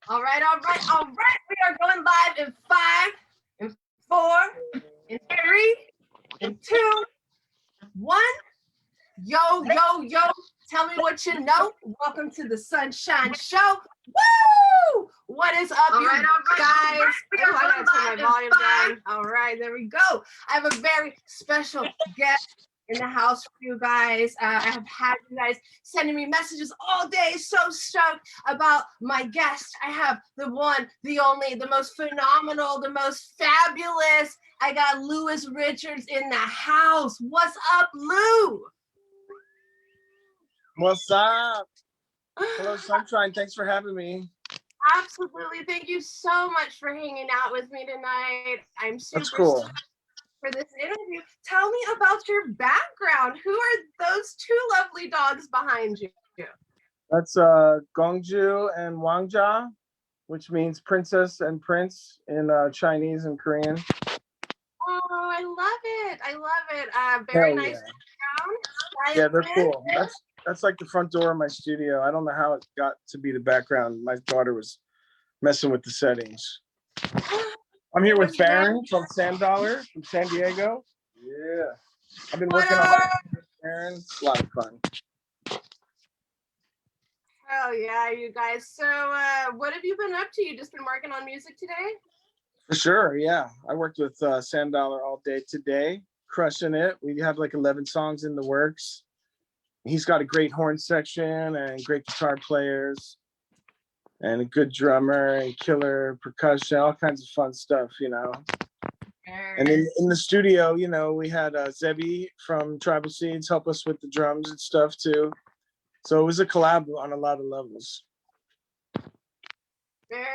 All right, all right, all right. We are going live in 5, in 4, in 3, in 2, 1. Yo, yo, yo. Tell me what you know. Welcome to the Sunshine Show. Woo! What is up, you guys? Oh, I gotta turn my volume down. All right, there we go. I have a very special guest in the house for you guys. I have had you guys sending me messages all day. So stoked about my guest. I have the one, the only, the most phenomenal, the most fabulous. I got Lewis Richards in the house. What's up, Lou? What's up? Hello, Sunshine. Thanks for having me. Absolutely. Thank you so much for hanging out with me tonight. I'm super That's cool. stoked for this interview. Tell me about your background. Who are those two lovely dogs behind you? That's Gongju and Wangjia, which means princess and prince in Chinese and Korean. Oh, I love it. I love it. Very nice background. Yeah, they're cool. That's like the front door of my studio. I don't know how it got to be the background. My daughter was messing with the settings. I'm here with Baron from Sand Dollar from San Diego. Yeah. I've been working on Baron. It's a lot of fun. Oh yeah, you guys. So what have you been up to? You just been working on music today? For sure, yeah. I worked with Sand Dollar all day today, crushing it. We have like 11 songs in the works. He's got a great horn section and great guitar players and a good drummer and killer percussion, all kinds of fun stuff, you know. And in the studio, you know, we had Zebi from Tribal Seeds help us with the drums and stuff too. So it was a collab on a lot of levels. Very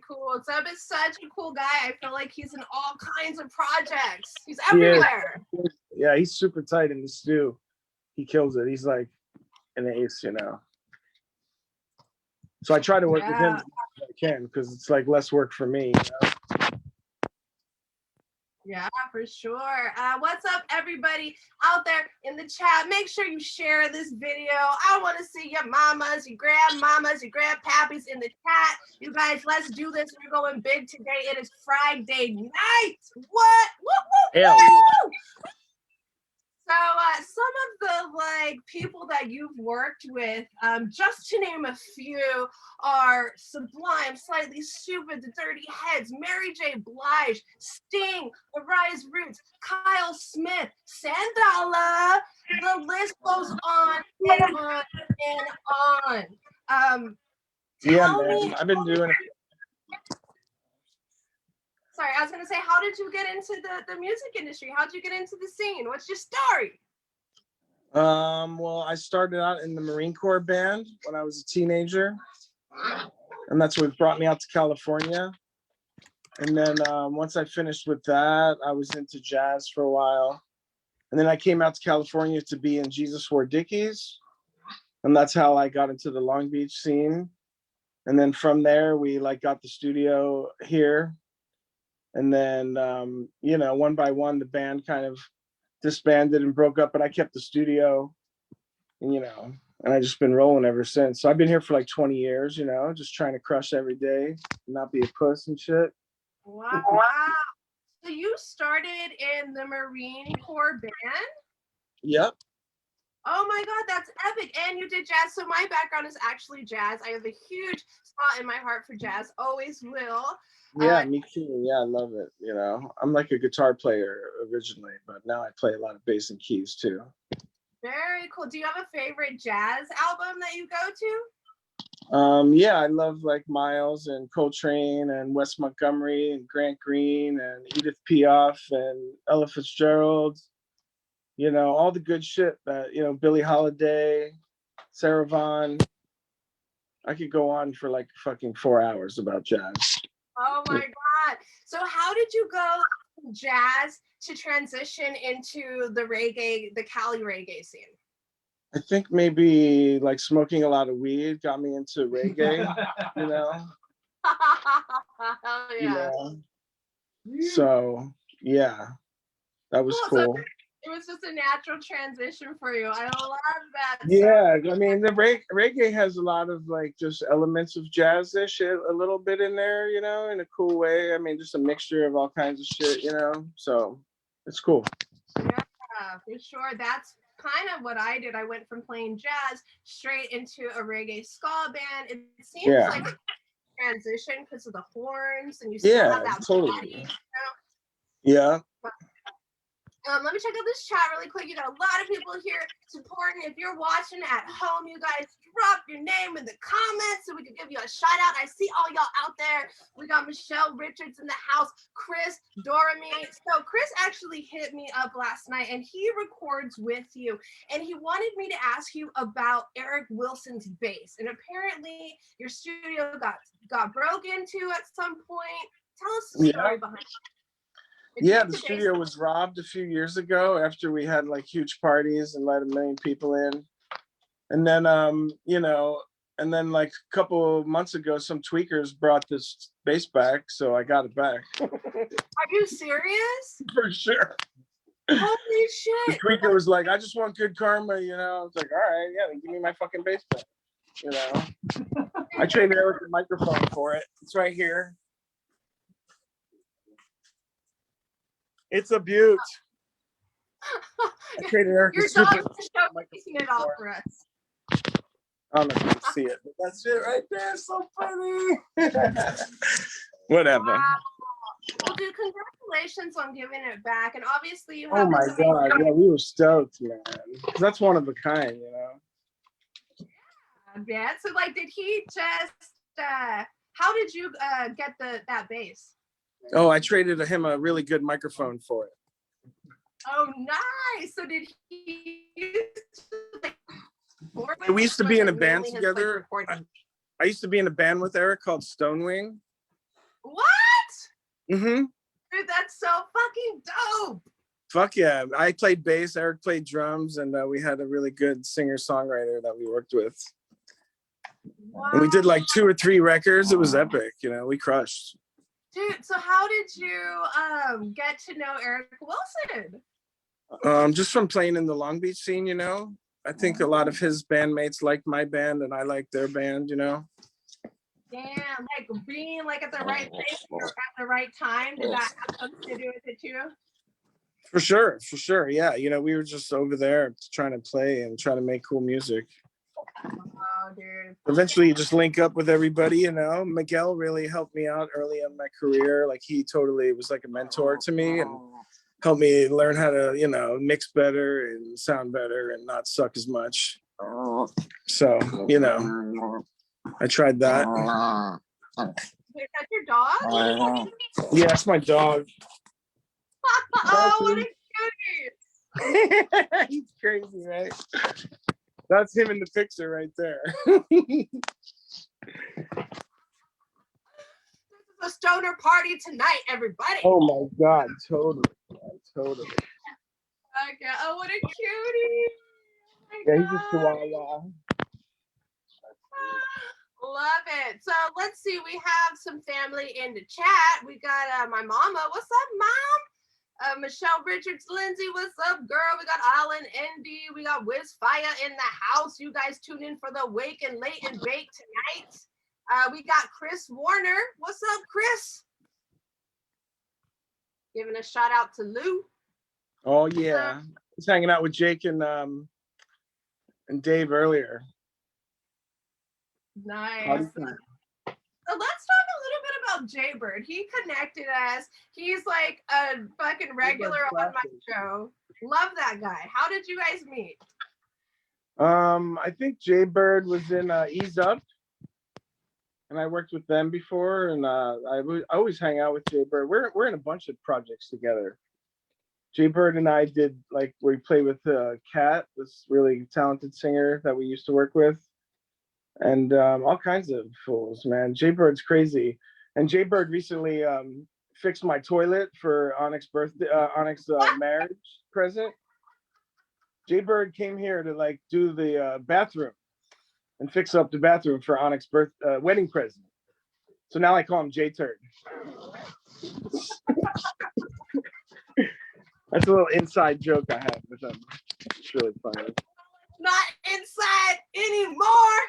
cool. Zeb is such a cool guy. I feel like he's in all kinds of projects. He's everywhere. Yeah, he's super tight in the stew. He kills it. He's like an ace, you know. So I try to work with him as much as I can because it's like less work for me, you know? Yeah, for sure. What's up, everybody out there in the chat? Make sure you share this video. I want to see your mamas, your grandmamas, your grandpappies in the chat. You guys, let's do this. We're going big today. It is Friday night. What? Woo, woo, woo! So some of the people that you've worked with, just to name a few, are Sublime, Slightly Stupid, The Dirty Heads, Mary J. Blige, Sting, The Rise Roots, Kyle Smith, Sandala. The list goes on and on and on. Yeah, man. I've been doing it. Sorry, I was going to say, how did you get into the music industry? How did you get into the scene? What's your story? Well, I started out in the Marine Corps band when I was a teenager. And that's what brought me out to California. And then once I finished with that, I was into jazz for a while. And then I came out to California to be in Jesus Wore Dickies. And that's how I got into the Long Beach scene. And then from there, we got the studio here. And then, you know, one by one, the band kind of disbanded and broke up, but I kept the studio, and, you know, and I just been rolling ever since. So I've been here for like 20 years, you know, just trying to crush every day, not be a puss and shit. Wow. So you started in the Marine Corps band? Yep. Oh my God, that's epic. And you did jazz. So my background is actually jazz. I have a huge spot in my heart for jazz, always will. Yeah, me too. Yeah, I love it. You know, I'm like a guitar player originally, but now I play a lot of bass and keys too. Very cool. Do you have a favorite jazz album that you go to? Yeah, I love like Miles and Coltrane and Wes Montgomery and Grant Green and Edith Piaf and Ella Fitzgerald. You know, all the good shit that, you know, Billie Holiday, Sarah Vaughan. I could go on for like fucking 4 hours about jazz. Oh my God. So how did you go from jazz to transition into the reggae, the Cali reggae scene? I think maybe like smoking a lot of weed got me into reggae, you know? Hell yeah. You know? So, yeah, that was cool. It was just a natural transition for you. I love that. Yeah, I mean the reggae has a lot of like just elements of jazz-ish a little bit in there, you know, in a cool way. I mean, just a mixture of all kinds of shit, you know. So it's cool. Yeah, for sure. That's kind of what I did. I went from playing jazz straight into a reggae ska band. It seems Yeah. like a transition because of the horns, and you still Yeah, have that totally. body. Yeah. Let me check out this chat really quick. You got a lot of people here supporting. If you're watching at home, you guys drop your name in the comments so we can give you a shout out. I see all y'all out there. We got Michelle Richards in the house, Chris, Dorami. So Chris actually hit me up last night and he records with you. And he wanted me to ask you about Eric Wilson's bass. And apparently your studio got broke into at some point. Tell us the story behind it. Yeah, the studio was robbed a few years ago after we had like huge parties and let 1 million people in. And then, you know, and then like a couple months ago, some tweakers brought this bass back, so I got it back. Are you serious? For sure. Holy shit. The tweaker was like, I just want good karma, you know. I was like, all right, yeah, then give me my fucking bass back. You know. I traded Eric a microphone for it. It's right here. It's a beaut. I traded Eric a Your dog stupid is showcasing it all for us. I don't know if you can see it, but that's it right there. So funny. Whatever. Wow. Well, dude, congratulations on giving it back. And obviously you have Oh my god, yeah, we were stoked, man. That's one of a kind, you know. Yeah. So like, did he just how did you get that bass? Oh, I traded him a really good microphone for it. Oh, nice. So did he we used to be in a band together. I used to be in a band with Eric called Stonewing. What? Mm-hmm. Dude, that's so fucking dope. Fuck yeah. I played bass, Eric played drums, and we had a really good singer-songwriter that we worked with. Wow. And we did like 2 or 3 records. It was epic, you know, we crushed. Dude, so how did you get to know Eric Wilson? Just from playing in the Long Beach scene, you know. I think a lot of his bandmates like my band and I like their band, you know. Damn, like being like at the right place at the right time. Did that have something to do with it too? For sure. Yeah, you know, we were just over there trying to play and trying to make cool music. Wow, dude. Eventually you just link up with everybody, you know. Miguel really helped me out early in my career. Like he totally was like a mentor to me and helped me learn how to, you know, mix better and sound better and not suck as much. So, you know, I tried that. Is that your dog? Yeah, that's my dog. Oh, what a cutie. He's crazy, right? That's him in the picture right there. This is a stoner party tonight, everybody. Oh my god, totally. Totally. Okay. Oh, what a cutie. Oh yeah, he's a chihuahua. Love it. So let's see. We have some family in the chat. We got my mama. What's up, mom? Michelle Richards, Lindsay, what's up, girl? We got Alan, Indy, we got Wiz Fire in the house. You guys tune in for the Wake and Late and Bake tonight. We got Chris Warner. What's up, Chris? Giving a shout out to Lou. Oh yeah, he's hanging out with Jake and Dave earlier. Nice. So let's talk a little bit about Jaybird. He connected us. He's like a fucking regular on my show. Love that guy. How did you guys meet? I think Jaybird was in Ease Up, and I worked with them before, and I always hang out with Jaybird. We're in a bunch of projects together. Jaybird and I did like we played with Kat, this really talented singer that we used to work with. And all kinds of fools, man. Jaybird's crazy. And Jaybird recently fixed my toilet for Onyx's marriage present. Jaybird came here to like do the bathroom and fix up the bathroom for Onyx's wedding present. So now I call him J-Turd. That's a little inside joke I have with him. It's really funny. Not inside anymore.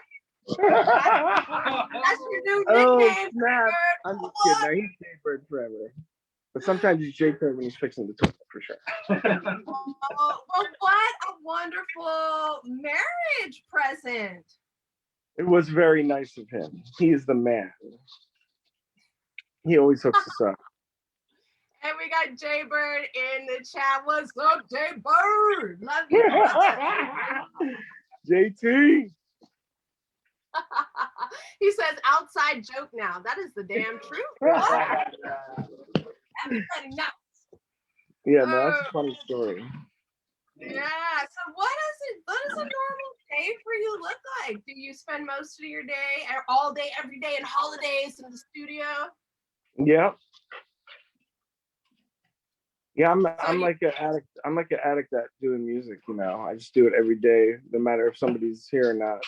That's your new Oh, nickname. snap. I'm just kidding. No, he's Jaybird forever. But sometimes he's J-Bird when he's fixing the toilet, for sure. Well, what a wonderful marriage present. It was very nice of him. He is the man. He always hooks us up. And we got Jaybird in the chat. What's up, Jaybird? Love you, brother. JT. He says outside joke now. That is the damn truth. Everybody knows. Yeah, no, that's a funny story. Yeah. So what does a normal day for you look like? Do you spend most of your day, or all day, every day, and holidays in the studio? Yeah. Yeah, I'm like an addict. I'm like an addict at doing music, you know. I just do it every day, no matter if somebody's here or not.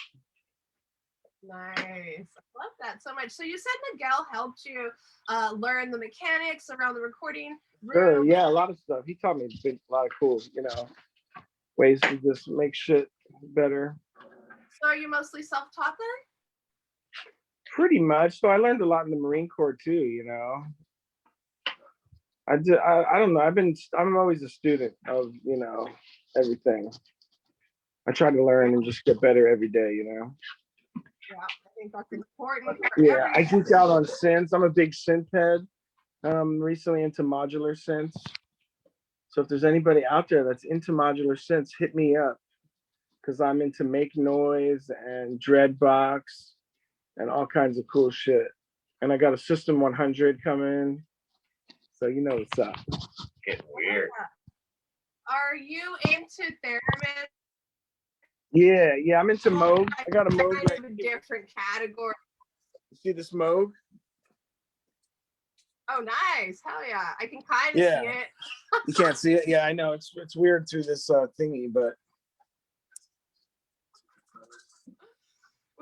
Nice. I love that so much. So you said Miguel helped you learn the mechanics around the recording room. Sure, yeah, a lot of stuff. He taught me a lot of cool, you know, ways to just make shit better. So are you mostly self-taught then? Pretty much. So I learned a lot in the Marine Corps too, you know. I don't know. I'm always a student of, you know, everything. I try to learn and just get better every day, you know. Yeah, I think that's important. Yeah, I geek out on synths. I'm a big synth head. Recently into modular synths. So if there's anybody out there that's into modular synths, hit me up, because I'm into Make Noise and Dreadbox and all kinds of cool shit. And I got a System 100 coming, so you know what's up. Get weird. Are you into Theremin? Yeah, I'm into Moog. I got a Moog right Kind of a different category. You see this Moog? Oh, nice. Hell yeah. I can kind of Yeah. see it. You can't see it? Yeah, I know. It's weird through this thingy, but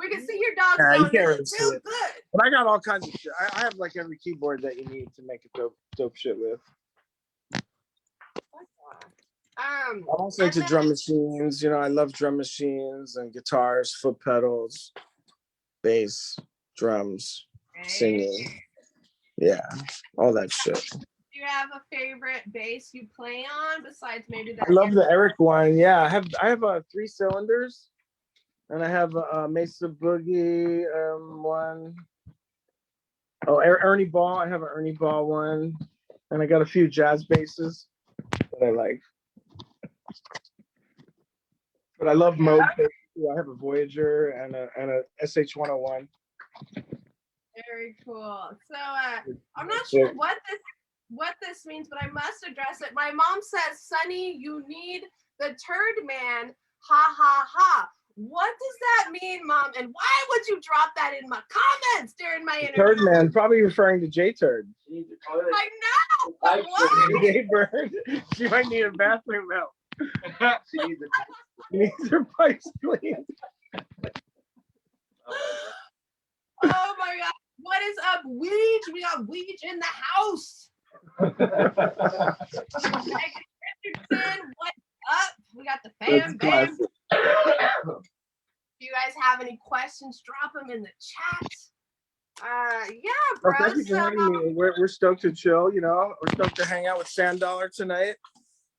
We can see your dog. yeah, you going, can't really "It's see real it. good." But I got all kinds of shit. I have like every keyboard that you need to make a dope shit with. I'm also into drum machines. You know, I love drum machines and guitars, foot pedals, bass, drums, singing. Yeah, all that shit. Do you have a favorite bass you play on besides maybe that? I love the Eric one. Yeah, I have 3 cylinders, and I have a Mesa Boogie one. Oh, Ernie Ball. I have an Ernie Ball one, and I got a few jazz basses that I like. But I love Moog. I have a Voyager and a SH-101. Very cool. So I'm not sure what this means, but I must address it. My mom says, "Sonny, you need the turd man." Ha ha ha. What does that mean, Mom? And why would you drop that in my comments during my interview? Turd man, probably referring to J Turd. I know. But what? J Bird. She might need a bathroom help. She needs her pipes cleaned. Oh my God. What is up, Weege? We got Weege in the house. Megan Richardson, what's up? We got the fam bam. If you guys have any questions, drop them in the chat. Yeah, bro. Thank you for having me. We're stoked to chill, you know. We're stoked to hang out with Sand Dollar tonight.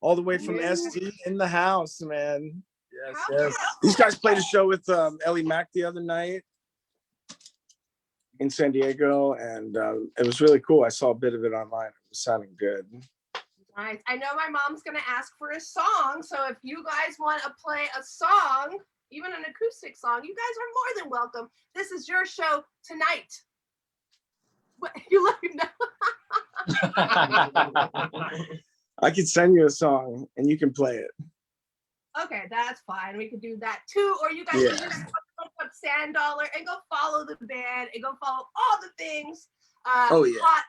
All the way from SD in the house, man. Yes. These guys played a show with Ellie Mack the other night in San Diego, and it was really cool. I saw a bit of it online. It was sounding good. Nice. I know my mom's gonna ask for a song, so if you guys want to play a song, even an acoustic song, you guys are more than welcome. This is your show tonight. What you let me know? I could send you a song and you can play it. Okay, that's fine. We could do that too. Or you guys can just look up Sand Dollar and go follow the band and go follow all the things. Hot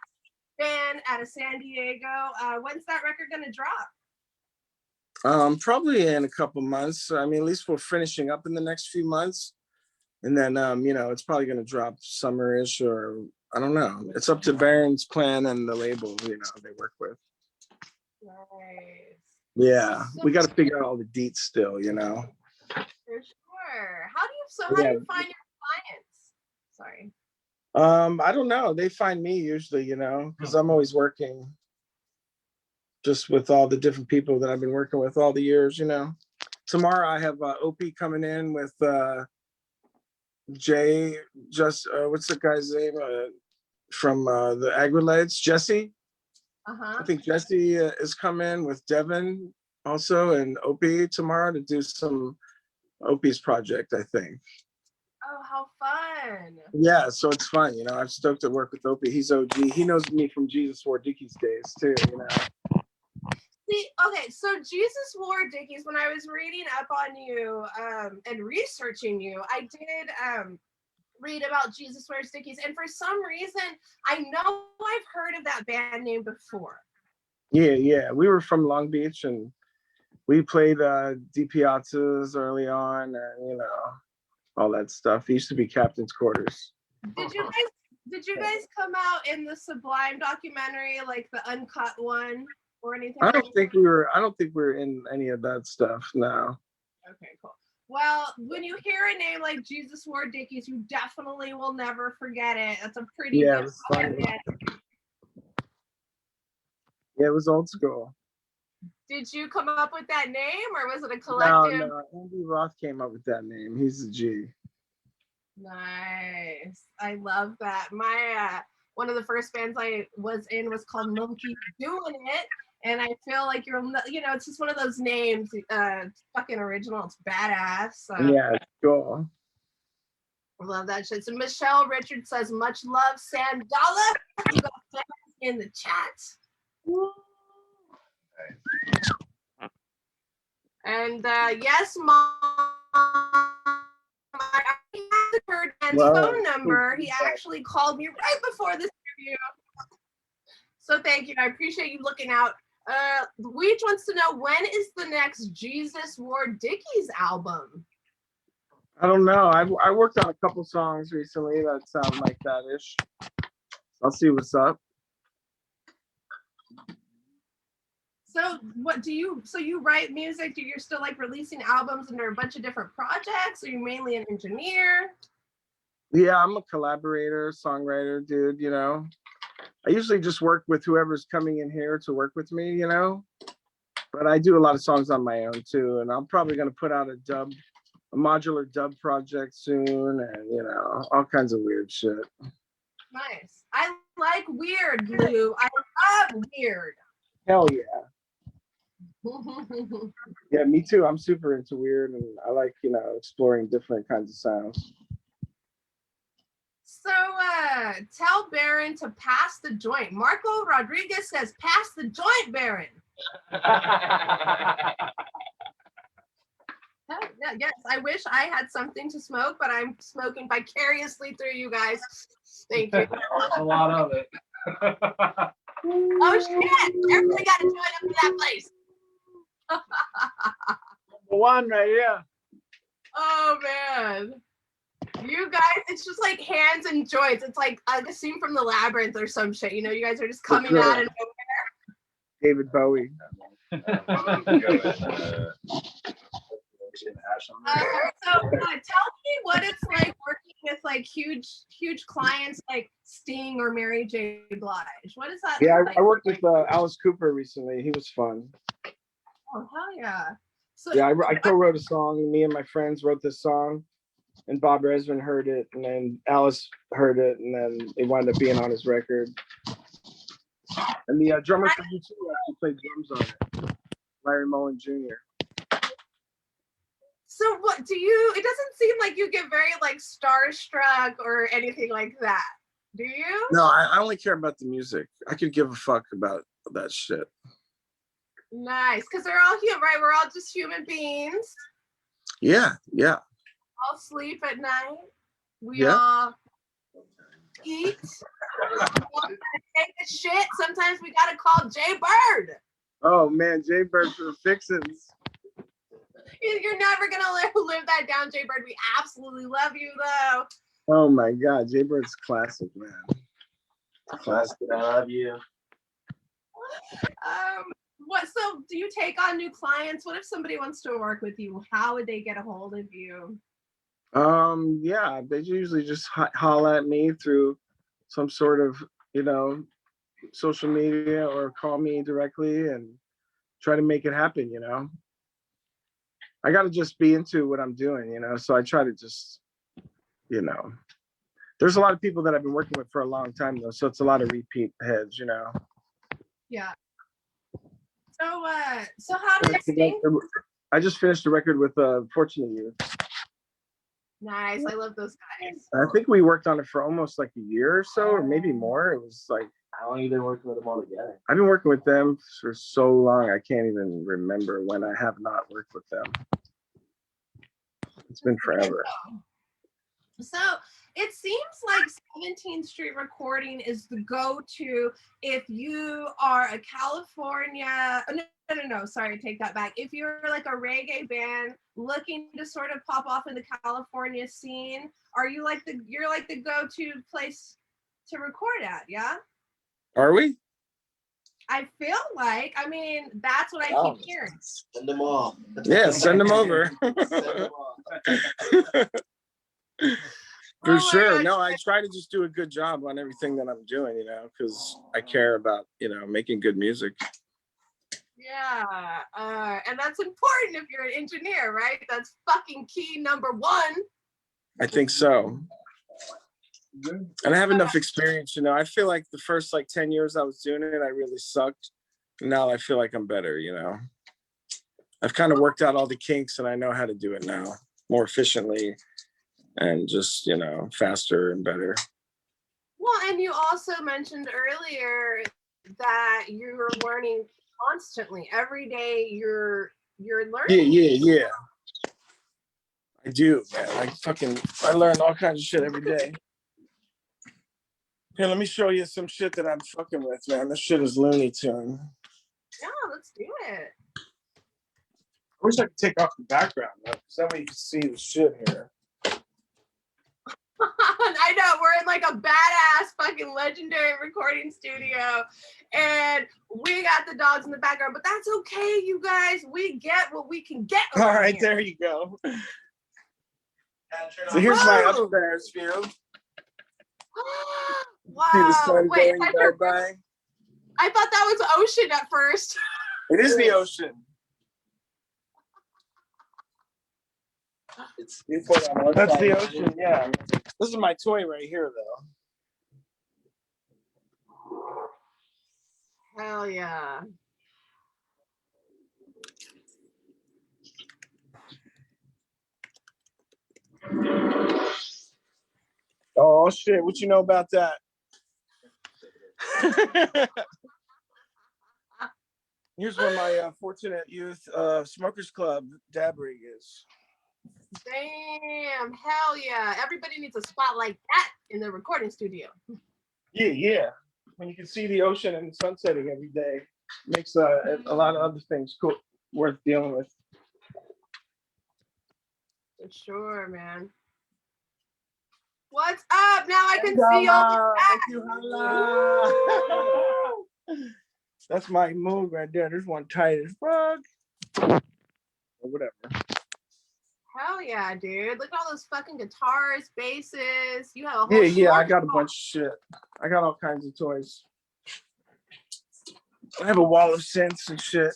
band out of San Diego. When's that record gonna drop? Probably in a couple months. I mean, at least we're finishing up in the next few months. And then, you know, it's probably gonna drop summer-ish, or I don't know. It's up to Baron's plan and the label, you know, they work with. Nice. Yeah, we got to figure out all the deets still, you know. For sure. How do you find your clients? Sorry. I don't know. They find me usually, you know, because I'm always working just with all the different people that I've been working with all the years, you know. Tomorrow I have Opie coming in with Jay, what's the guy's name from the Aggrolites, Jesse. I think Jesse is coming with Devin also and Opie tomorrow to do some Opie's project, I think. Oh, how fun. Yeah, so it's fun, you know. I'm stoked to work with Opie. He's OG. He knows me from Jesus Wore Dickies days too, you know. See, okay, so Jesus Wore Dickies, when I was reading up on you and researching you, I did read about Jesus Wears Dickies, and for some reason, I know I've heard of that band name before. Yeah. We were from Long Beach and we played D Piazzas early on and, you know, all that stuff. It used to be Captain's Quarters. Did you guys come out in the Sublime documentary, like the uncut one or anything? I don't think we were in any of that stuff, no. Okay, cool. Well, when you hear a name like Jesus Wore Dickies, you definitely will never forget it. That's a pretty Yeah, good it was funny. band. Yeah, it was old school. Did you come up with that name or was it a collective? No, Andy Roth came up with that name. He's a G. Nice. I love that. My one of the first bands I was in was called Monkey Doing It. And I feel like it's just one of those names. It's fucking original. It's badass. So. Yeah, it's cool. I love that shit. So Michelle Richard says, much love, Sandala. You got fans in the chat. And yes, Mom. I heard Dan's phone number. He actually called me right before this interview. So thank you. I appreciate you looking out. Weech wants to know, when is the next Jesus Wore Dickies album? I don't know. I worked on a couple songs recently that sound like that-ish. I'll see what's up. So you write music? You're still like releasing albums under a bunch of different projects? Are you mainly an engineer? Yeah, I'm a collaborator, songwriter, dude, you know. I usually just work with whoever's coming in here to work with me, you know. But I do a lot of songs on my own too. And I'm probably gonna put out a modular dub project soon, and you know, all kinds of weird shit. Nice. I like weird, Lou. I love weird. Hell yeah. Yeah, me too. I'm super into weird and I like, you know, exploring different kinds of sounds. So tell Baron to pass the joint. Marco Rodriguez says, pass the joint, Baron. Yes, I wish I had something to smoke, but I'm smoking vicariously through you guys. Thank you. A lot of it. Oh shit! Everybody got to join up to that place. The one right here. Oh man. You guys, it's just like hands and joints. It's like a scene from the Labyrinth or some shit. You know, you guys are just coming out of nowhere. David Bowie. So tell me what it's like working with like huge clients like Sting or Mary J. Blige. What is that? Yeah, like? I worked with Alice Cooper recently. He was fun. Oh hell yeah! So yeah, I co-wrote a song. Me and my friends wrote this song, and Bob Resman heard it, and then Alice heard it, and then it wound up being on his record. And the drummer from U2 actually played drums on it, Larry Mullen Jr. So what do you? It doesn't seem like you get very like starstruck or anything like that. Do you? No, I only care about the music. I could give a fuck about that shit. Nice, because they're all human, right? We're all just human beings. Yeah. All sleep at night. We all eat. Take a shit. Sometimes we gotta call Jay Bird. Oh man, Jay Bird for the fixins. You're never gonna live that down, Jay Bird. We absolutely love you though. Oh my god, Jay Bird's classic, man. Classic. I love you. What? So, do you take on new clients? What if somebody wants to work with you? How would they get a hold of you? Yeah, they usually just holla at me through some sort of, you know, social media or call me directly and try to make it happen, you know. I got to just be into what I'm doing, you know. So I try to just, you know, there's a lot of people that I've been working with for a long time though, so it's a lot of repeat heads, you know. Yeah. So how did Sting? I just finished a record with Fortunate Youth. Nice. I love those guys. I think we worked on it for almost like a year or so, or maybe more. It was like, How long have you been working with them all together? I've been working with them for so long, I can't even remember when I have not worked with them. It's been forever. So it seems like 17th Street Recording is the go-to if you are a California, no, sorry, take that back. If you're like a reggae band looking to sort of pop off in the California scene, you're like the go-to place to record at, yeah? Are we? I feel like, I mean, that's what I keep hearing. Send them all. Yeah, send them over. Send them all. For Oh my sure. gosh. No, I try to just do a good job on everything that I'm doing, you know, because I care about, you know, making good music. Yeah, and that's important if you're an engineer, right? That's fucking key number one. I think so. And I have enough experience, you know. I feel like the first like 10 years I was doing it, I really sucked. Now I feel like I'm better, you know. I've kind of worked out all the kinks and I know how to do it now more efficiently and just, you know, faster and better. Well, and you also mentioned earlier that you're learning constantly. Every day you're learning. Yeah. I do, man. I learn all kinds of shit every day. Here, let me show you some shit that I'm fucking with, man. This shit is Looney Tune. Yeah, let's do it. I wish I could take off the background, though, because that way you can see the shit here. I know, we're in like a badass fucking legendary recording studio and we got the dogs in the background, but that's okay, you guys. We get what we can get. All right, here. there you go. So here's my upstairs view. Wow. See the sun Wait, going by. I thought that was ocean at first. It is the ocean. That's the ocean, yeah. This is my toy right here, though. Hell yeah. Oh shit, what you know about that? Here's where my Fortunate Youth Smokers Club dab rig is. Damn, hell yeah. Everybody needs a spot like that in the recording studio. Yeah. When you can see the ocean and the sun setting every day, makes a lot of other things cool, worth dealing with. For sure, man. What's up? Now I can see all the chat. That's my move right there. There's one tight as fuck. Or whatever. Hell yeah, dude. Look at all those fucking guitars, basses. You have a whole Yeah, I got a bunch of shit. I got all kinds of toys. I have a wall of synths and shit.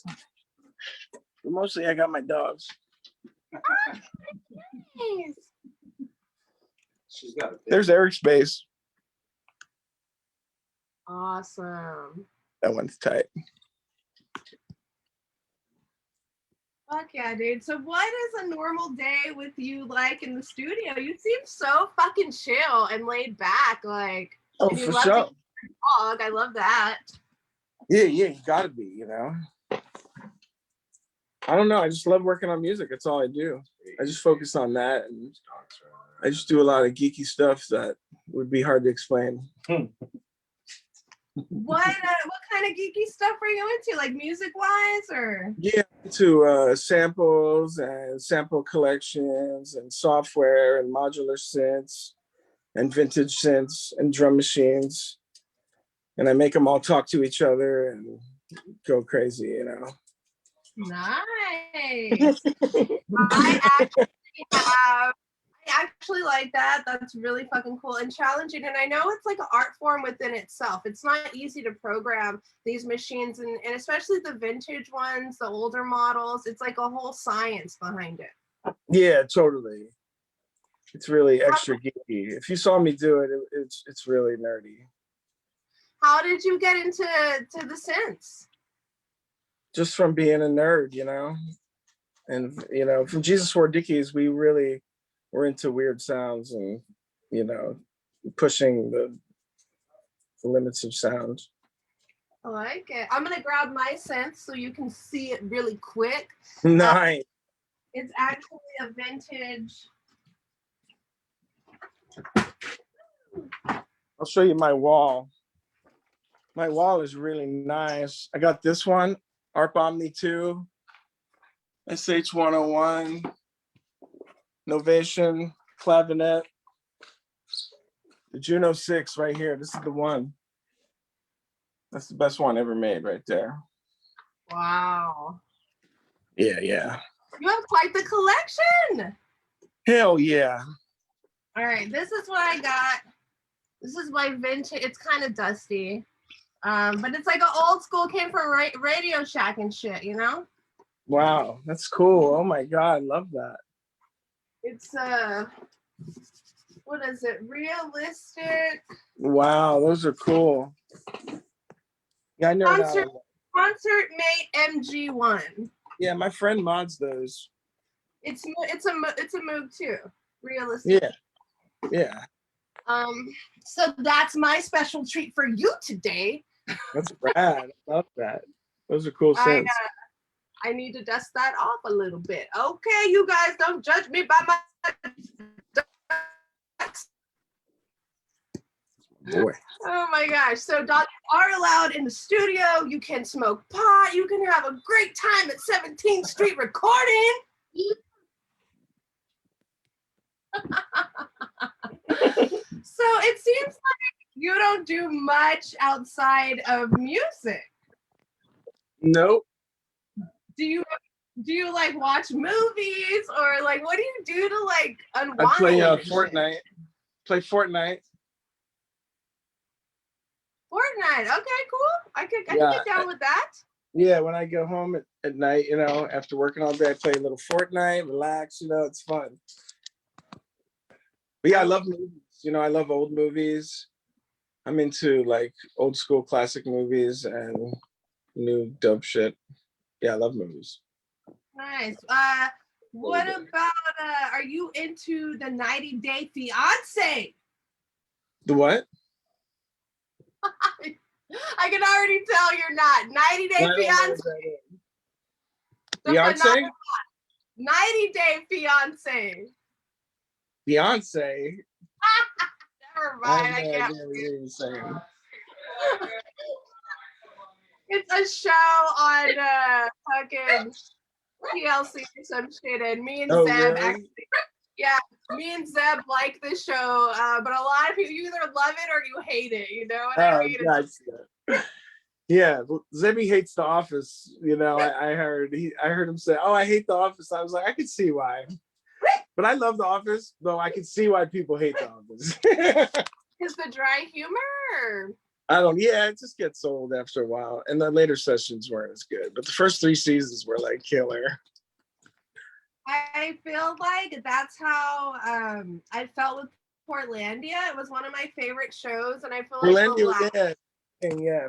But mostly I got my dogs. Nice. She's got a There's Eric's bass. Awesome. That one's tight. Fuck yeah, dude. So what is a normal day with you like in the studio? You seem so fucking chill and laid back. Like, Oh, and you for love sure. to dog. I love that. Yeah, you gotta be, you know. I don't know. I just love working on music. That's all I do. I just focus on that, and I just do a lot of geeky stuff that would be hard to explain. What kind of geeky stuff are you into? Like music wise or? Yeah, to samples and sample collections and software and modular synths and vintage synths and drum machines. And I make them all talk to each other and go crazy, you know. Nice. I actually like that. That's really fucking cool and challenging. And I know it's like an art form within itself. It's not easy to program these machines, and especially the vintage ones, the older models. It's like a whole science behind it. Yeah, totally. It's really extra geeky. If you saw me do it, it's really nerdy. How did you get into the synths? Just from being a nerd, you know. And you know, from Jesus Wore Dickies, we really were into weird sounds and, you know, pushing the limits of sound. I like it. I'm gonna grab my synth so you can see it really quick. Nice. It's actually a vintage. I'll show you my wall. My wall is really nice. I got this one, ARP Omni 2, SH101, Novation, Clavinet, the Juno 6 right here. This is the one. That's the best one ever made right there. Wow. Yeah, yeah. You have quite the collection. Hell yeah. All right, this is what I got. This is my vintage. It's kind of dusty, but it's like an old school, came from Radio Shack and shit, you know? Wow, that's cool. Oh my God, love that. It's what is it? Realistic. Wow, those are cool. Yeah, I know that. Concert Mate MG1. Yeah, my friend mods those. It's a Moog too. Realistic. Yeah, yeah. So that's my special treat for you today. That's rad. I love that. Those are cool synths. I need to dust that off a little bit. Okay, you guys don't judge me by my Boy. Oh my gosh. So dogs are allowed in the studio. You can smoke pot. You can have a great time at 17th Street recording. So it seems like you don't do much outside of music. Nope. Do you like watch movies, or like what do you do to like unwind? I play Fortnite. Play Fortnite. Fortnite. Okay, cool. I could get down with that. Yeah, when I go home at night, you know, after working all day, I play a little Fortnite, relax, you know, it's fun. But yeah, I love movies. You know, I love old movies. I'm into like old school classic movies and new dope shit. Yeah, I love movies. Nice. What about are you into the 90 Day Fiance? The what? I can already tell you're not. 90 Day Fiance. Beyonce? 90 Day Fiance. Beyonce? Never mind. I can't. It's a show on fucking TLC or some shit, and me and Zeb really? actually, yeah, me and Zeb like this show, but a lot of people, you either love it or you hate it, you know what I mean? Yeah, Zebby hates The Office. You know, I heard him say, "Oh, I hate The Office." I was like, I can see why, but I love The Office, though I can see why people hate The Office. Is the dry humor? Yeah, it just gets old after a while, and the later sessions weren't as good, but the first 3 seasons were like killer. I feel like that's how I felt with Portlandia. It was one of my favorite shows, and I feel like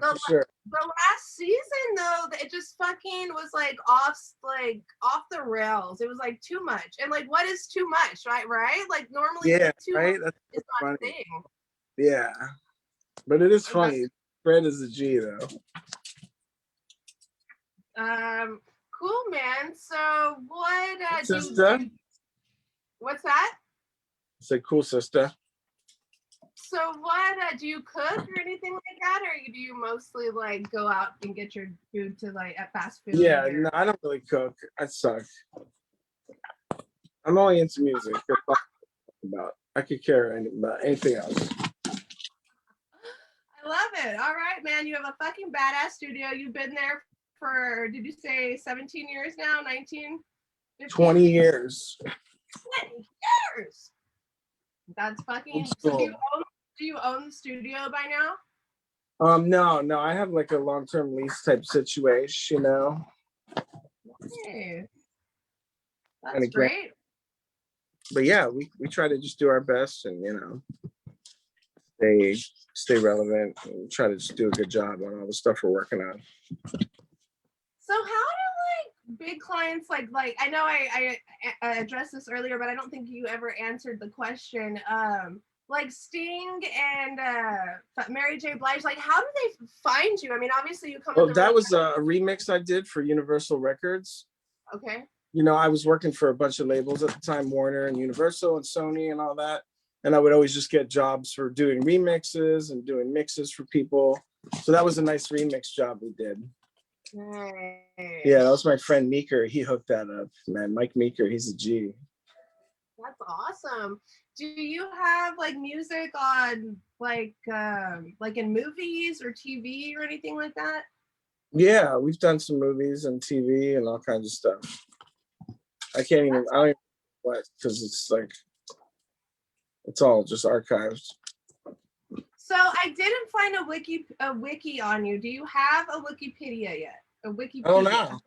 for sure. The last season though, it just fucking was like off the rails. It was like too much, and like what is too much, right? Like normally, too much That's is not a thing. Yeah, but it is funny. Fred is a G though. Cool, man. So what sister? What's that? I said cool, sister. So what do you cook or anything like that, or do you mostly like go out and get your food to like at fast food? Yeah, no, I don't really cook. I suck. I'm only into music. I could care about anything else. I love it. All right, man. You have a fucking badass studio. You've been there for, did you say 17 years now? 19? 15? 20 years. 20 years. That's fucking. Cool. So do you own the studio by now? No, I have like a long-term lease type situation, Hey, that's And great. But yeah, we try to just do our best and stay relevant and try to just do a good job on all the stuff we're working on. So how do big clients like I know I addressed this earlier, but I don't think you ever answered the question. Like Sting and Mary J. Blige, like how do they find you? I mean, obviously you come. Well, that was a remix I did for Universal Records. Okay. I was working for a bunch of labels at the time, Warner and Universal and Sony and all that. And I would always just get jobs for doing remixes and doing mixes for people. So that was a nice remix job we did. Nice. Yeah, that was my friend Meeker. He hooked that up, man. Mike Meeker, he's a G. That's awesome. Do you have like music on like in movies or TV or anything like that? Yeah, we've done some movies and TV and all kinds of stuff. I don't even what, because it's like, it's all just archived. So I didn't find a wiki on you. Do you have a Wikipedia yet? A Wikipedia? Oh no,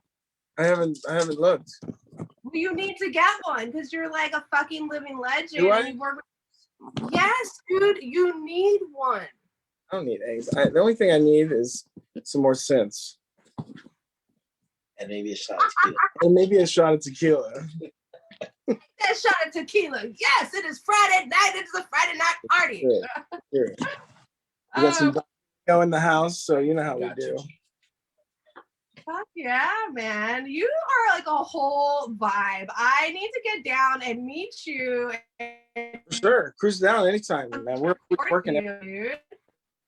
I haven't looked. Well, you need to get one because you're like a fucking living legend. Do I? And you work with... Yes, dude, you need one. I don't need eggs. The only thing I need is some more sense. And maybe a shot of tequila. And maybe a shot of tequila. That shot of tequila. Yes, it is Friday night. It is a Friday night party. Sure. You got some go in the house, so you know how we do. Fuck yeah, man. You are like a whole vibe. I need to get down and meet you. Sure, cruise down anytime, man. We're working. Dude.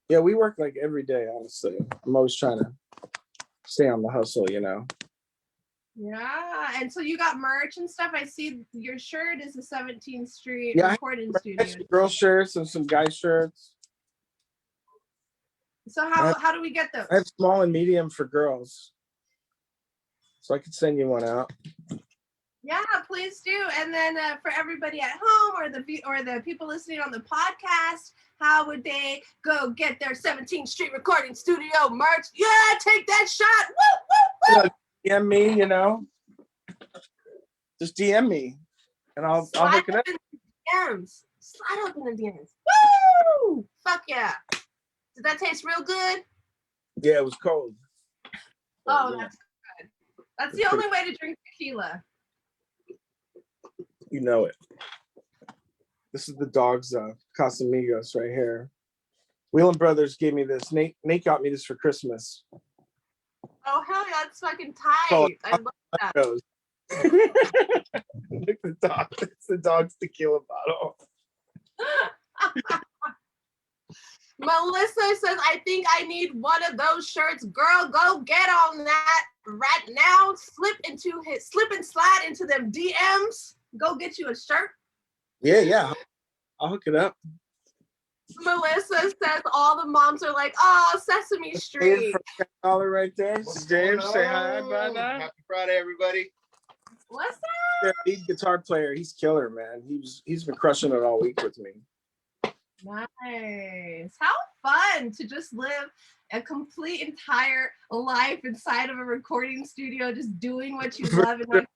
Yeah, we work like every day, honestly. I'm always trying to stay on the hustle, Yeah, and so you got merch and stuff. I see your shirt is the 17th Street Yeah, recording studio. Girl shirts and some guy shirts. So how do we get those? I have small and medium for girls, so I could send you one out. Yeah, please do. And then for everybody at home or the people listening on the podcast, how would they go get their 17th Street recording studio merch? Yeah, take that shot. Woo, woo, woo. DM me, just DM me, and I'll hook it up. DMs. Slide up in the DMs. Woo! Fuck yeah. Did that taste real good? Yeah, it was cold. Oh, that's good. That's the only way to drink tequila. You know it. This is the dog's Casamigos right here. Wheeling Brothers gave me this. Nate got me this for Christmas. Oh, hell yeah, that's fucking tight. I love that. Look at the dog. It's the dog's tequila bottle. Melissa says, I think I need one of those shirts. Girl, go get on that right now. Slip and slide into them DMs. Go get you a shirt. Yeah. I'll hook it up. Melissa says all the moms are like, oh, Sesame Street. $1 right there. This is Dave. Say hi, brother. Happy Friday, everybody. What's that? Their lead guitar player. He's killer, man. He's been crushing it all week with me. Nice. How fun to just live a complete entire life inside of a recording studio, just doing what you love. And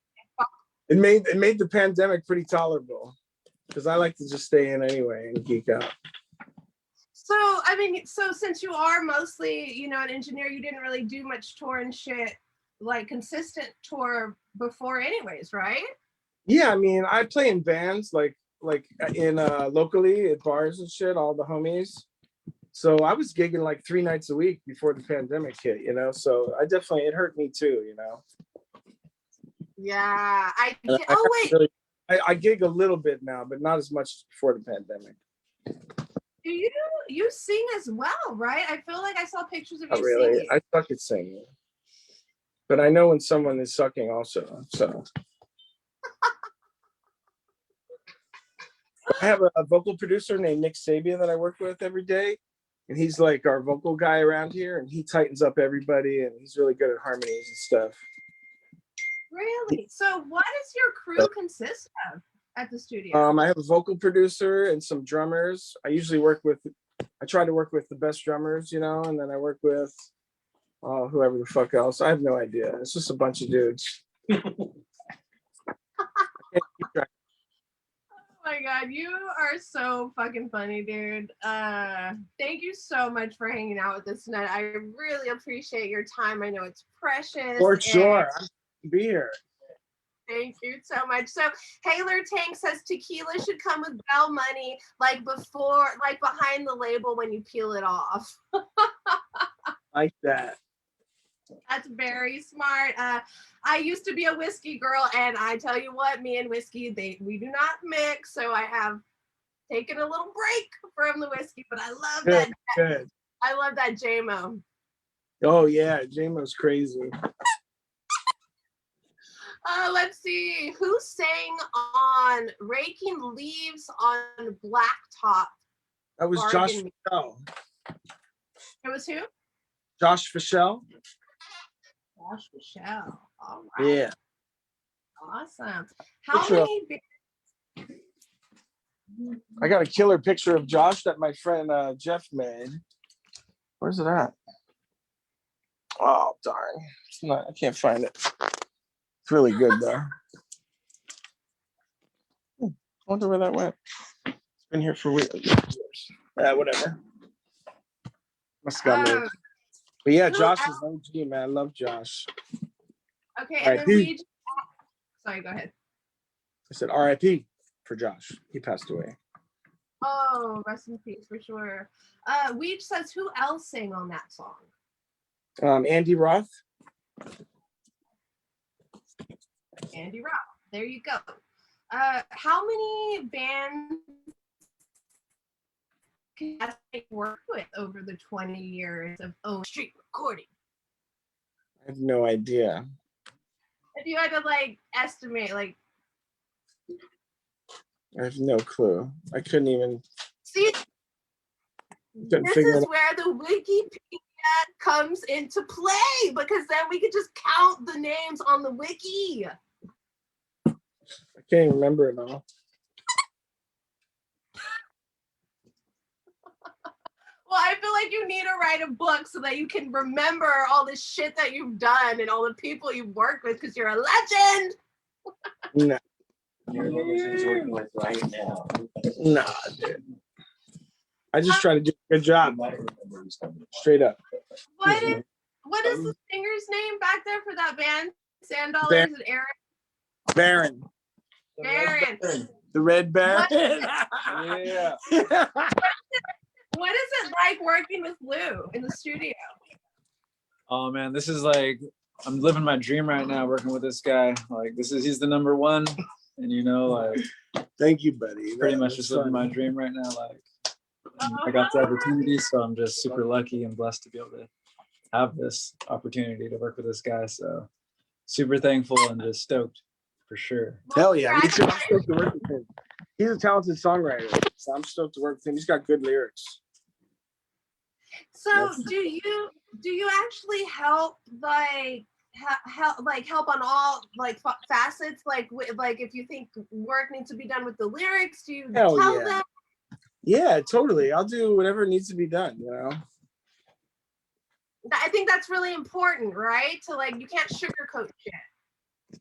It made the pandemic pretty tolerable because I like to just stay in anyway and geek out. So, I mean, since you are mostly, an engineer, you didn't really do much tour and shit, like consistent tour before anyways, right? Yeah, I mean, I play in bands like in locally at bars and shit, all the homies. So I was gigging like 3 nights a week before the pandemic hit, so it hurt me too, Yeah, I gig a little bit now, but not as much as before the pandemic. Do you sing as well, right? I feel like I saw pictures of you really singing. I suck at singing, but I know when someone is sucking also, so I have a vocal producer named Nick Sabia that I work with every day. and he's like our vocal guy around here, and he tightens up everybody, and he's really good at harmonies and stuff. Really? So what does your crew consist of at the studio? I have a vocal producer and some drummers. I try to work with the best drummers, you know, and then I work with whoever the fuck else. I have no idea. It's just a bunch of dudes. Oh my God, you are so fucking funny, dude. Thank you so much for hanging out with us tonight. I really appreciate your time. I know it's precious. For sure. I'll be here. Thank you so much. So Haler Tank says tequila should come with bell money, like before, like behind the label when you peel it off. Like that. That's very smart. I used to be a whiskey girl, and I tell you what, me and whiskey, we do not mix. So I have taken a little break from the whiskey, but I love that. Good. I love that JMO. Oh yeah, JMO's crazy. Let's see. Who sang on Raking Leaves on Blacktop? That was Josh Bargain. Fischel. It was who? Josh Fischel. Josh Michelle. All right. Yeah. Awesome. How Picture of- many? I got a killer picture of Josh that my friend Jeff made. Where's it at? Oh darn! I can't find it. It's really good though. I wonder where that went. It's been here for years. Whatever. Must have gotten moved. But yeah, Josh is OG, man. I love Josh. Okay, and then we. Sorry, go ahead. I said R.I.P. for Josh. He passed away. Oh, rest in peace for sure. Weege says, who else sang on that song? Andy Roth. Andy Roth. There you go. How many bands can you work with over the 20 years of street recording? I have no idea. If you had to like estimate, like, I have no clue. I couldn't even. see, Couldn't this figure is it where the Wikipedia comes into play, because then we could just count the names on the wiki. I can't even remember it all. Well, I feel like you need to write a book so that you can remember all the shit that you've done and all the people you've worked with, because you're a legend. No. Working with right now. Nah, dude. I just try to do a good job. Straight up. What is the singer's name back there for that band? Sand Dollars Baron. and Aaron? Baron. Baron. The Red Baron. Yeah. What is it like working with Lou in the studio? Oh man, this is like, I'm living my dream right now working with this guy. Like he's the number one, and you know, like Thank you, buddy. pretty That much was just living fun. my dream right now. Like I got the opportunity, so I'm just super lucky and blessed to be able to have this opportunity to work with this guy. So super thankful and just stoked for sure. Hell yeah. Me too. I'm stoked to work with him. He's a talented songwriter, so I'm stoked to work with him. He's got good lyrics. So do you actually help help on all like facets, like if you think work needs to be done with the lyrics, do you Hell tell yeah. them? Yeah, totally. I'll do whatever needs to be done, you know. I think that's really important, right? To like, you can't sugarcoat shit.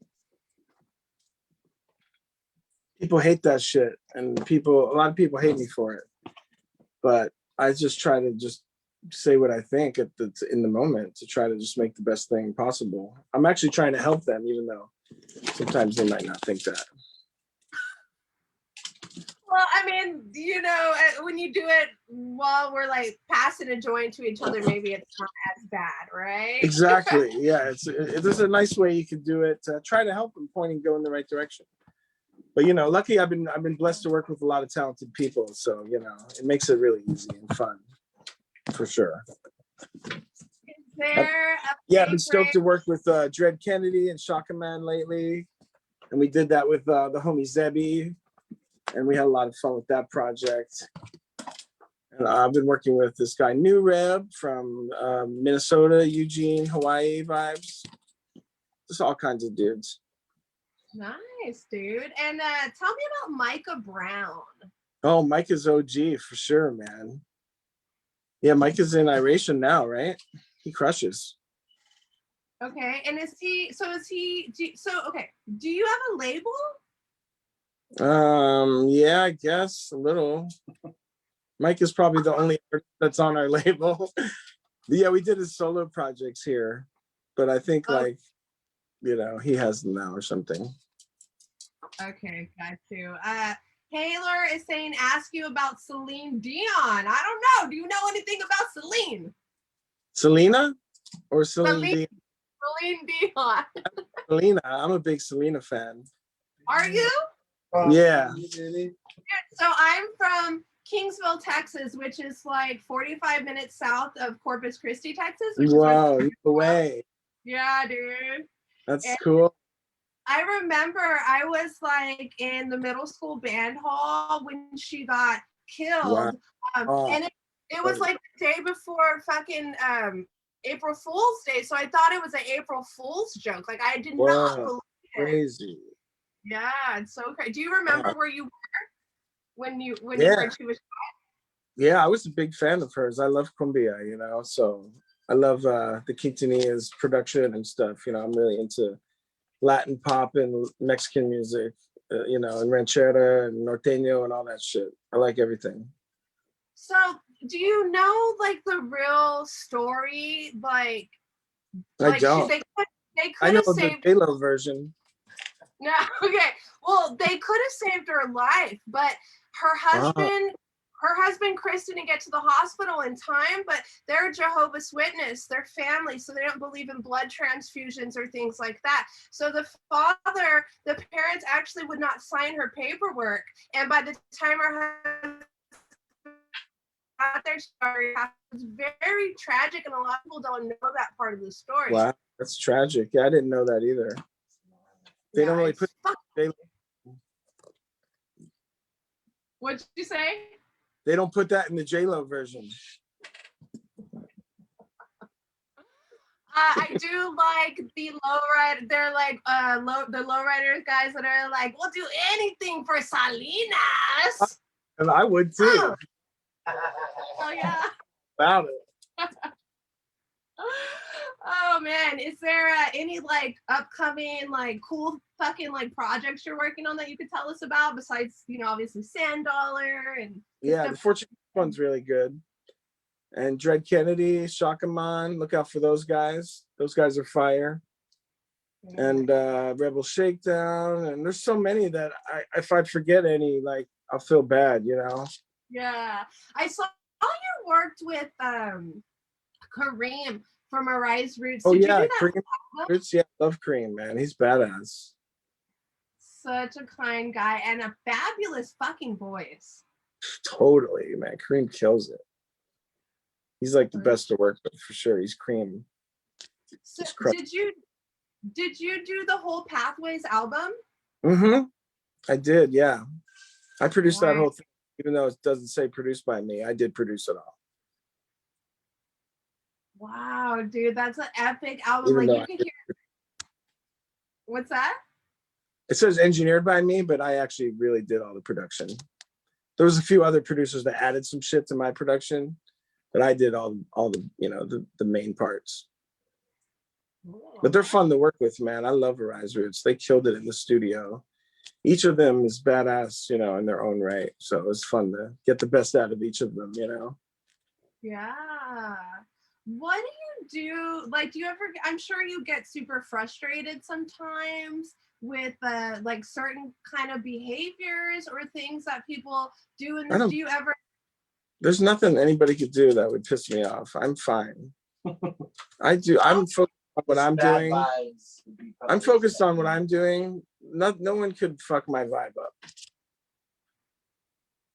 People hate that shit, and a lot of people hate me for it. But I just try to just say what I think in the moment to try to just make the best thing possible. I'm actually trying to help them, even though sometimes they might not think that. Well, I mean, you know, when you do it while we're like passing a joint to each other, maybe it's not as bad, right? Exactly. Yeah, there's a nice way you could do it. Try to help them point and go in the right direction. But you know, lucky I've been blessed to work with a lot of talented people, so you know, it makes it really easy and fun, for sure. Is there I've been stoked to work with Dread Kennedy and Shaka Man lately, and we did that with the homie Zebby, and we had a lot of fun with that project. And I've been working with this guy, New Reb from Minnesota, Eugene, Hawaii vibes. Just all kinds of dudes. Nice, dude. And tell me about Micah Brown. Oh, Mike is OG for sure, man. Yeah, Mike is in Iration now, right? He crushes. Okay, and okay, do you have a label? Yeah, I guess a little. Mike is probably the only artist that's on our label. Yeah, we did his solo projects here, but I think like, you know, he has them now or something. Okay, got you. Taylor is saying, ask you about Celine Dion. I don't know. Do you know anything about Celine? Selena or Celine Dion? Celine Dion. Selena. I'm a big Selena fan. Are you? Yeah. So I'm from Kingsville, Texas, which is like 45 minutes south of Corpus Christi, Texas. Wow, no way. Yeah, dude. That's And cool. I remember I was like in the middle school band hall when she got killed. Wow. And it was like the day before fucking April Fool's Day. So I thought it was an April Fool's joke. Like I did not believe it. Crazy. Yeah, it's so crazy. Do you remember where you were when you were she was shot? Yeah, I was a big fan of hers. I love cumbia, you know, so I love the quinceañeras production and stuff. You know, I'm really into Latin pop and Mexican music, you know, and ranchera and norteño and all that shit. I like everything. So do you know like the real story? Like I don't. They could I know have the saved J-Lo version. No, okay. Well, they could have saved her life, but her husband Chris didn't get to the hospital in time, but they're Jehovah's Witness, their family, so they don't believe in blood transfusions or things like that. So the parents actually would not sign her paperwork, and by the time her husband got their story, it's very tragic, and a lot of people don't know that part of the story. Wow, that's tragic. Yeah, I didn't know that either. They don't really put What'd you say? They don't put that in the J-Lo version. I do like the lowrider. They're like the lowrider guys that are like, we'll do anything for Salinas. And I would too. Oh yeah. About it. Oh man, is there any like upcoming like cool fucking like projects you're working on that you could tell us about besides, you know, obviously Sand Dollar and yeah, the Fortune one's really good. And Dread Kennedy, Shakaman, look out for those guys. Those guys are fire. And Rebel Shakedown, and there's so many that if I forget any, like I'll feel bad, you know. Yeah, I saw you worked with Kareem from Arise Roots. Oh Did yeah, you do that? Kareem Roots, yeah, love Kareem, man. He's badass. Such a kind guy and a fabulous fucking voice. Totally, man. Kareem kills it. He's like the best to work with for sure. He's cream. So did you do the whole Pathways album? Mm-hmm. I did, yeah. I produced that whole thing, even though it doesn't say produced by me. I did produce it all. Wow, dude, that's an epic album. Even like you can hear. What's that? It says engineered by me, but I actually really did all the production. There was a few other producers that added some shit to my production, but I did all the, you know, the main parts. But they're fun to work with, man. I love Arise Roots. They killed it in the studio. Each of them is badass, you know, in their own right. So it was fun to get the best out of each of them, you know? Yeah. What do you do? Like, do you ever, I'm sure you get super frustrated sometimes with like certain kind of behaviors or things that people do in this. Do you ever? There's nothing anybody could do that would piss me off. I'm fine. I'm focused on what I'm doing. I'm focused on what I'm doing. No one could fuck my vibe up.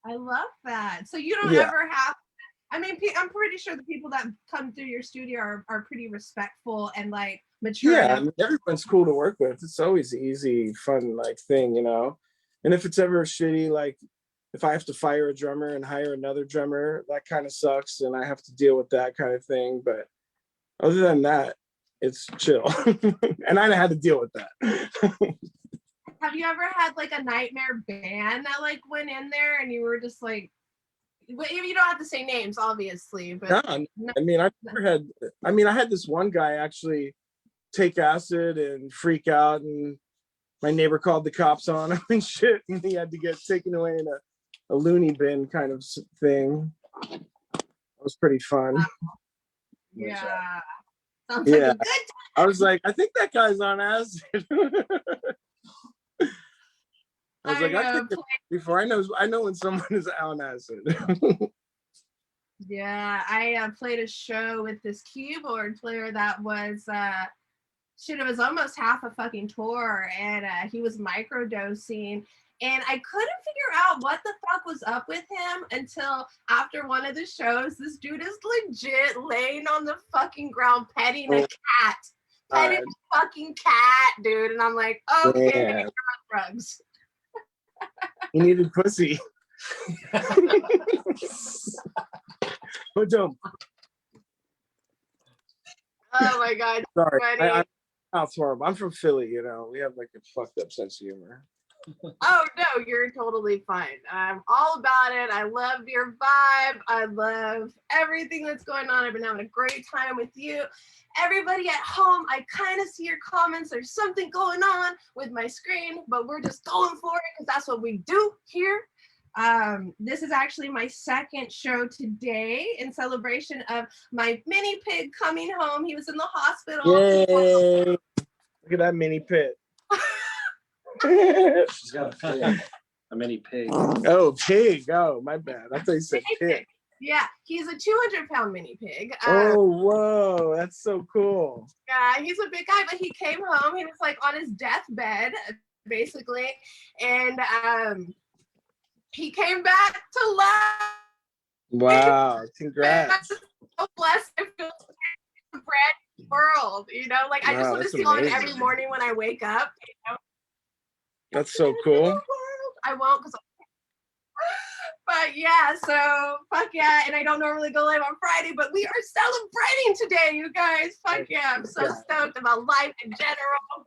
I love that. So you don't ever have, I mean, I'm pretty sure the people that come through your studio are pretty respectful and like mature. Yeah, I mean, everyone's cool to work with. It's always an easy, fun like thing, you know. And if it's ever shitty, like if I have to fire a drummer and hire another drummer, that kind of sucks, and I have to deal with that kind of thing. But other than that, it's chill. And I had to deal with that. Have you ever had like a nightmare band that like went in there and you were just like, you don't have to say names, obviously, but no. I mean, I had this one guy actually take acid and freak out, and my neighbor called the cops on him and shit, and he had to get taken away in a loony bin kind of thing. It was pretty fun. Yeah. Sounds like a good time. I was like, I think that guy's on acid. I was like, I think before I know when someone is on acid. Yeah, I played a show with this keyboard player that was it was almost half a fucking tour, and he was microdosing, and I couldn't figure out what the fuck was up with him until after one of the shows. This dude is legit laying on the fucking ground petting a cat. Petting a fucking cat, dude. And I'm like, okay, you're on drugs. He needed pussy. Oh my god. Sorry. I'm from Philly, you know. We have like a fucked up sense of humor. Oh no, you're totally fine. I'm all about it. I love your vibe. I love everything that's going on. I've been having a great time with you. Everybody at home, I kind of see your comments. There's something going on with my screen, but we're just going for it because that's what we do here. This is actually my second show today in celebration of my mini pig coming home. He was in the hospital. Yay! Look at that mini pit. She's got a mini pig. Oh, pig. Oh, my bad. I thought you said pig. Yeah, he's a 200-pound mini pig. Oh, whoa, that's so cool. Yeah, he's a big guy, but he came home. He was like on his deathbed, basically, and he came back to life. Wow, congrats. So blessed to feel a brand new world, you know? Like, I just want to see him every morning when I wake up, you know? That's so cool. I won't, because but yeah, so fuck yeah. And I don't normally go live on Friday, but we are celebrating today, you guys. Fuck yeah. I'm so stoked about life in general.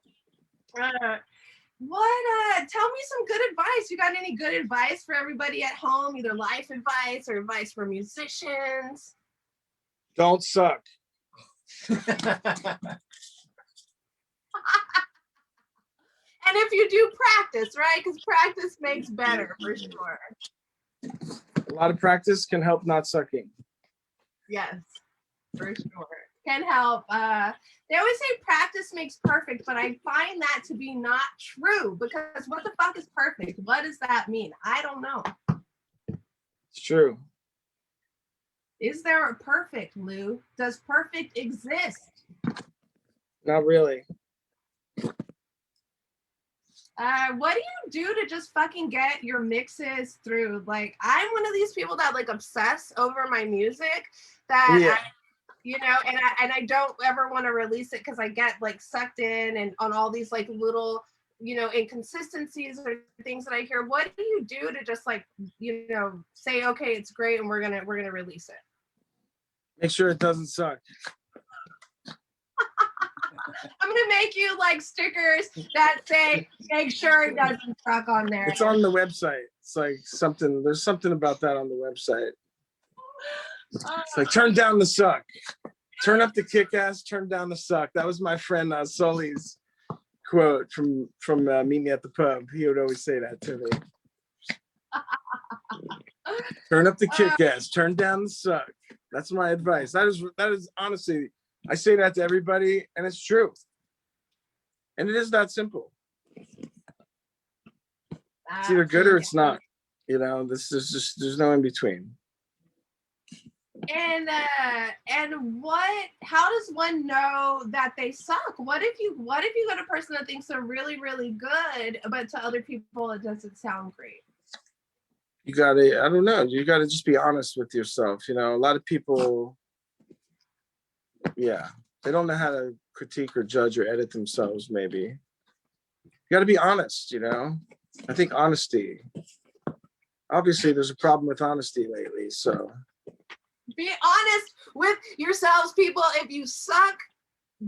Tell me some good advice. You got any good advice for everybody at home, either life advice or advice for musicians? Don't suck. And if you do practice, right? Because practice makes better for sure. A lot of practice can help not sucking. Yes, for sure. Can help. They always say practice makes perfect, but I find that to be not true, because what the fuck is perfect? What does that mean? I don't know. It's true. Is there a perfect, Lou? Does perfect exist? Not really. What do you do to just fucking get your mixes through? Like, I'm one of these people that like obsess over my music, that you know, and I don't ever want to release it because I get like sucked in and on all these like little, you know, inconsistencies or things that I hear. What do you do to just like, you know, say, okay, it's great and we're gonna release it? Make sure it doesn't suck. I'm gonna make you like stickers that say make sure it doesn't suck on there. It's on the website. It's like something, there's something about that on the website. It's like, turn down the suck. Turn up the kick ass, turn down the suck. That was my friend Sully's quote from Meet Me at the Pub. He would always say that to me. Turn up the kick ass, turn down the suck. That's my advice. That is honestly, I say that to everybody, and it's true. And it is that simple. It's either good or it's not. You know, this is just, there's no in between. And how does one know that they suck? What if you got a person that thinks they're really, really good, but to other people it doesn't sound great? You gotta, I don't know, you gotta just be honest with yourself. You know, a lot of people, yeah, they don't know how to critique or judge or edit themselves, maybe. You gotta be honest, you know? I think honesty obviously there's a problem with honesty lately. So Be honest with yourselves, people. If you suck,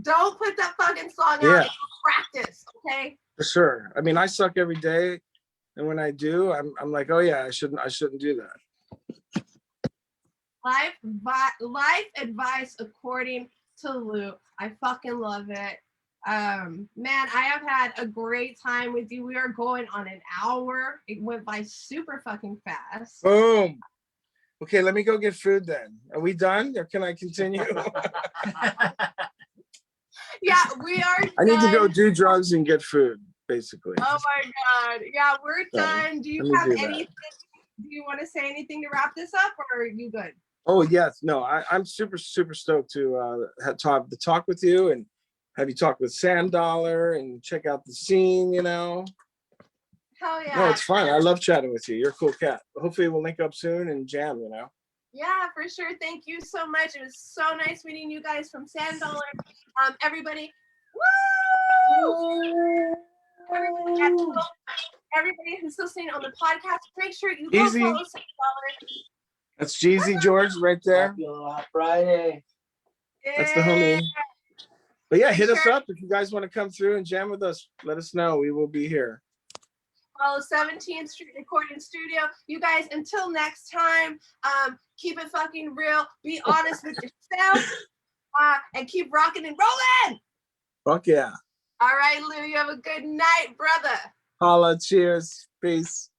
don't put that fucking song out. Yeah. And practice, okay? for sure. I mean, I suck every day, and when I do, I'm like, oh yeah, I shouldn't do that. Life advice according to Luke. I fucking love it. Man, I have had a great time with you. We are going on an hour. It went by super fucking fast. Boom. Okay, let me go get food then. Are we done, or can I continue? Yeah, we are I need to go done. do drugs and get food, basically. Oh my god. Yeah, we're done. Do you let me have do that. anything? Do you want to say anything to wrap this up, or are you good? Oh yes, no, I'm super stoked to talk with you and have you talk with Sand Dollar and check out the scene. You know, Hell yeah. no, it's fun. I love chatting with you. You're a cool cat. Hopefully, we'll link up soon and jam. You know. Yeah, for sure. Thank you so much. It was so nice meeting you guys from Sand Dollar. Everybody, woo! Everybody who's listening on the podcast, make sure you go Easy. follow Sand Dollar. That's Jeezy George right there. Happy Aloha Friday. That's the homie. But yeah, hit us Sure. up if you guys want to come through and jam with us. Let us know. We will be here. Follow 17th Street Recording Studio. You guys, until next time, keep it fucking real. Be honest with yourself. And keep rocking and rolling. Fuck yeah. All right, Lou, you have a good night, brother. Holla. Cheers. Peace.